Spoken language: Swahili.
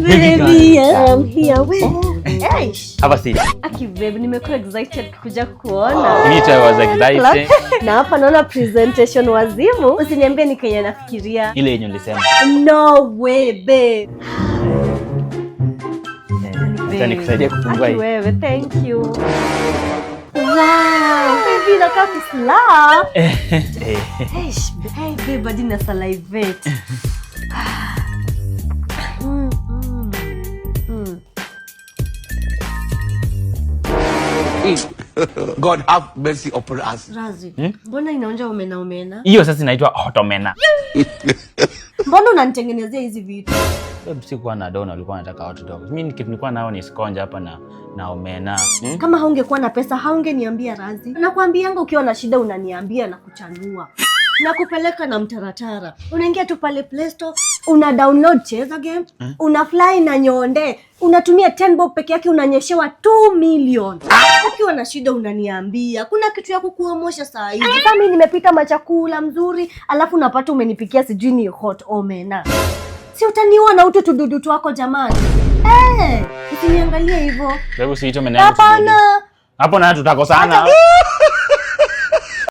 Baby, I'm here. Hapa si. Aki babe, nimekuwa excited kuja kuona. Me too, I was excited. Na hapa naona presentation wazimu. Usiniambie ni Kenya nafikiria. Ile yenye ulisema. No way, babe. Sasa nikusaidia kufungua hii. Wewe, thank you. Wow, baby, nakaa kuslap. Hey, babe, badi na salivate. God have mercy upon us. Razi, mbona inaonja omena? Hiyo sasa inaitwa hot omena. Mbona unanitengenezea hizi vitu? Wewe sikuwa na dona, ulikuwa unataka hot dog. Mimi kitu nilikuwa nao ni skonja hapa na omena. Kama haungekuwa na pesa, haungeniambia Razi. Nakwambianga ukiwa na shida unaniambia na kuchanua. Nakupeleka na mtaratara. Unaingia tu pale Play Store, una download cheza game, una fly na nyonde, unatumia 10 bob peke yake unanyeshewa 2 million. Ukiwa na shida unaniambia. Kuna kitu ya kukuamosha saa hizi. Kama mimi nimepita machakula mzuri, alafu unapata umenipikia sijui ni hot omena. Si utaniua na uto tududu wako jamani. Usiniangalie hivyo. Wewe usiito omena. Hapana. Hapo na tutakosana.